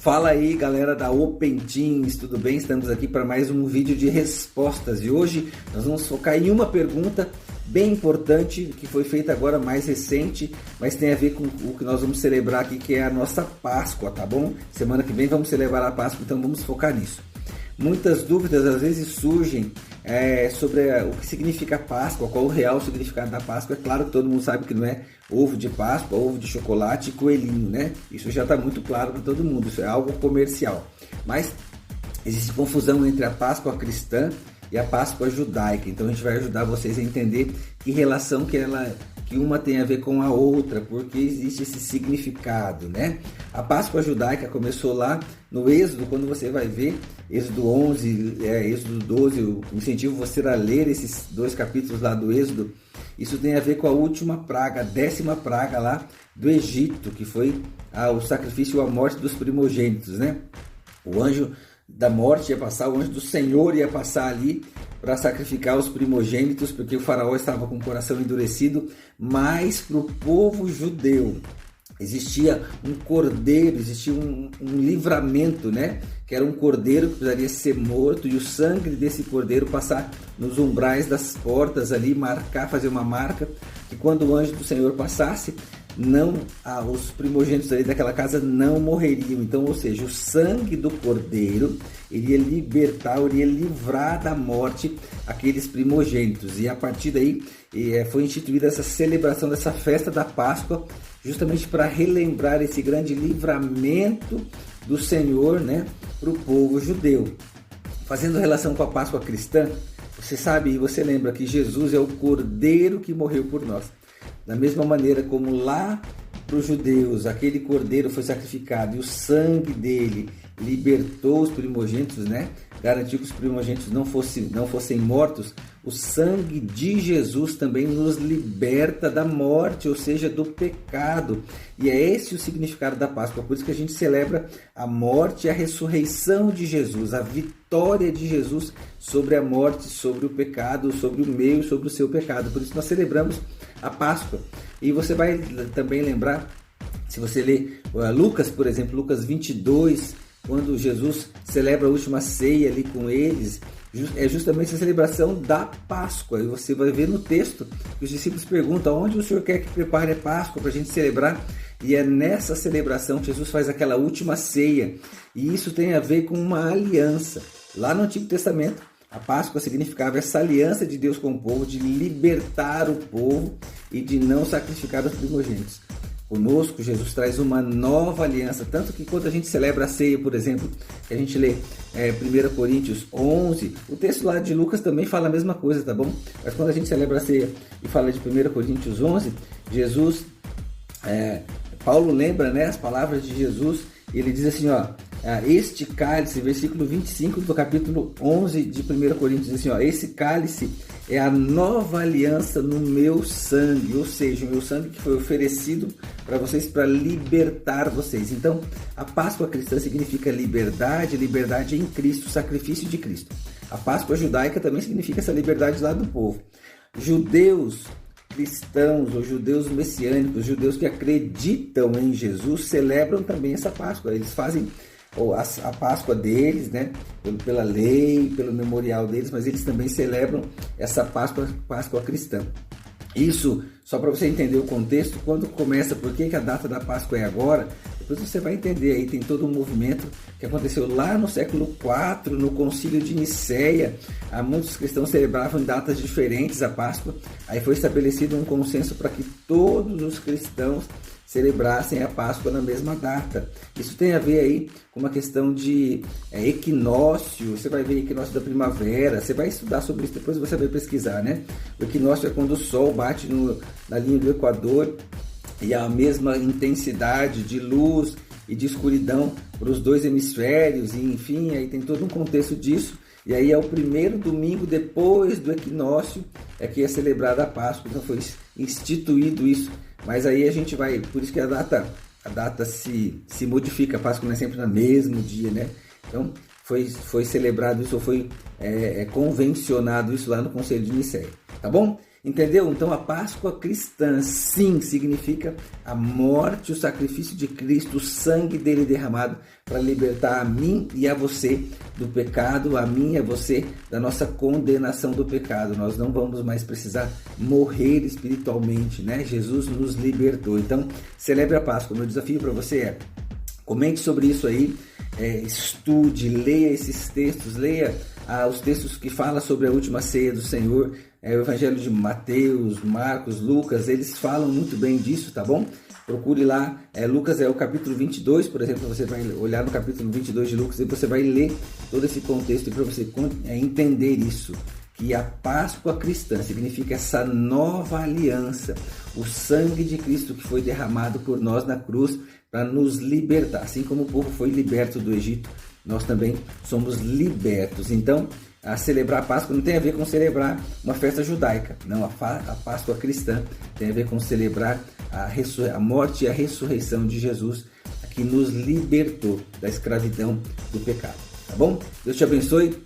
Fala aí, galera da Open Teams, tudo bem? Estamos aqui para mais um vídeo de respostas e hoje nós vamos focar em uma pergunta bem importante que foi feita agora mais recente, mas tem a ver com o que nós vamos celebrar aqui, que é a nossa Páscoa, tá bom? Semana que vem vamos celebrar a Páscoa, então vamos focar nisso. Muitas dúvidas às vezes surgem sobre o que significa Páscoa, qual o real significado da Páscoa. É claro que todo mundo sabe que não é ovo de Páscoa, ovo de chocolate e coelhinho, né? Isso já está muito claro para todo mundo, isso é algo comercial. Mas existe confusão entre a Páscoa cristã e a Páscoa judaica, então a gente vai ajudar vocês a entender que relação que uma tem a ver com a outra, porque existe esse significado, né? A Páscoa judaica começou lá no Êxodo, quando você vai ver Êxodo 11, Êxodo 12, eu incentivo você a ler esses dois capítulos lá do Êxodo. Isso tem a ver com a última praga, a 10ª praga lá do Egito, que foi o sacrifício, a morte dos primogênitos, né? O anjo da morte ia passar, o anjo do Senhor ia passar ali para sacrificar os primogênitos, porque o faraó estava com o coração endurecido. Mas para o povo judeu existia um cordeiro, existia um livramento, né? Que era um cordeiro que precisaria ser morto e o sangue desse cordeiro passar nos umbrais das portas ali, fazer uma marca, que quando o anjo do Senhor passasse, os primogênitos ali daquela casa não morreriam. Então, ou seja, o sangue do cordeiro iria libertar, iria livrar da morte aqueles primogênitos. E a partir daí foi instituída essa celebração dessa festa da Páscoa, justamente para relembrar esse grande livramento do Senhor, né, para o povo judeu. Fazendo relação com a Páscoa cristã, você sabe e você lembra que Jesus é o cordeiro que morreu por nós. Da mesma maneira como lá para os judeus aquele cordeiro foi sacrificado e o sangue dele libertou os primogênitos, né? Garantiu que os primogênitos não fossem mortos. O sangue de Jesus também nos liberta da morte, ou seja, do pecado. E é esse o significado da Páscoa. Por isso que a gente celebra a morte e a ressurreição de Jesus, a vitória de Jesus sobre a morte, sobre o pecado, sobre o meu e sobre o seu pecado. Por isso nós celebramos a Páscoa. E você vai também lembrar, se você ler Lucas, por exemplo, Lucas 22, quando Jesus celebra a última ceia ali com eles, é justamente a celebração da Páscoa. E você vai ver no texto que os discípulos perguntam: onde o Senhor quer que prepare a Páscoa para a gente celebrar? E é nessa celebração que Jesus faz aquela última ceia. E isso tem a ver com uma aliança. Lá no Antigo Testamento, a Páscoa significava essa aliança de Deus com o povo, de libertar o povo e de não sacrificar os primogênitos. Conosco, Jesus traz uma nova aliança, tanto que quando a gente celebra a ceia, por exemplo, que a gente lê 1 Coríntios 11, o texto lá de Lucas também fala a mesma coisa, tá bom? Mas quando a gente celebra a ceia e fala de 1 Coríntios 11, Paulo lembra, né, as palavras de Jesus, e ele diz assim, este cálice, versículo 25 do capítulo 11 de 1 Coríntios, diz assim, esse cálice é a nova aliança no meu sangue, ou seja, o meu sangue que foi oferecido para vocês, para libertar vocês. Então, a Páscoa cristã significa liberdade em Cristo, sacrifício de Cristo. A Páscoa judaica também significa essa liberdade lá do povo. Judeus cristãos ou judeus messiânicos, judeus que acreditam em Jesus, celebram também essa Páscoa. Eles fazem a Páscoa deles, né, pela lei, pelo memorial deles, mas eles também celebram essa Páscoa cristã. Isso, só para você entender o contexto, quando começa, por que a data da Páscoa é agora, depois você vai entender. Aí tem todo um movimento que aconteceu lá no século IV, no Concílio de Nicéia. Muitos cristãos celebravam em datas diferentes a Páscoa. Aí foi estabelecido um consenso para que todos os cristãos celebrassem a Páscoa na mesma data. Isso tem a ver aí com uma questão de equinócio. Você vai ver equinócio da primavera, você vai estudar sobre isso, depois você vai pesquisar, né? O equinócio é quando o sol bate na linha do Equador e a mesma intensidade de luz e de escuridão para os dois hemisférios, e enfim, aí tem todo um contexto disso. E aí é o primeiro domingo depois do equinócio que é celebrada a Páscoa, então foi instituído isso. Mas aí a gente vai, por isso que a data se modifica, a Páscoa não é sempre no mesmo dia, né? Então foi celebrado isso, ou foi convencionado isso lá no Conselho de Nicéia, tá bom? Entendeu? Então a Páscoa cristã, sim, significa a morte, o sacrifício de Cristo, o sangue dele derramado para libertar a mim e a você do pecado, a mim e a você da nossa condenação do pecado. Nós não vamos mais precisar morrer espiritualmente, né? Jesus nos libertou. Então, celebre a Páscoa. O meu desafio para você é: comente sobre isso aí, estude, leia esses textos, leia os textos que falam sobre a última ceia do Senhor, o Evangelho de Mateus, Marcos, Lucas, eles falam muito bem disso, tá bom? Procure lá, Lucas é o capítulo 22, por exemplo, você vai olhar no capítulo 22 de Lucas e você vai ler todo esse contexto para você entender isso, que a Páscoa cristã significa essa nova aliança, o sangue de Cristo que foi derramado por nós na cruz para nos libertar. Assim como o povo foi liberto do Egito, nós também somos libertos. Então, a celebrar a Páscoa não tem a ver com celebrar uma festa judaica. Não, a Páscoa cristã tem a ver com celebrar a morte e a ressurreição de Jesus, que nos libertou da escravidão do pecado. Tá bom? Deus te abençoe.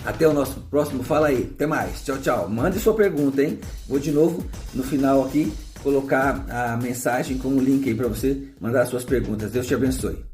Até o nosso próximo Fala Aí. Até mais. Tchau, tchau. Mande sua pergunta, hein? Vou de novo, no final aqui, colocar a mensagem com o link aí para você mandar suas perguntas. Deus te abençoe.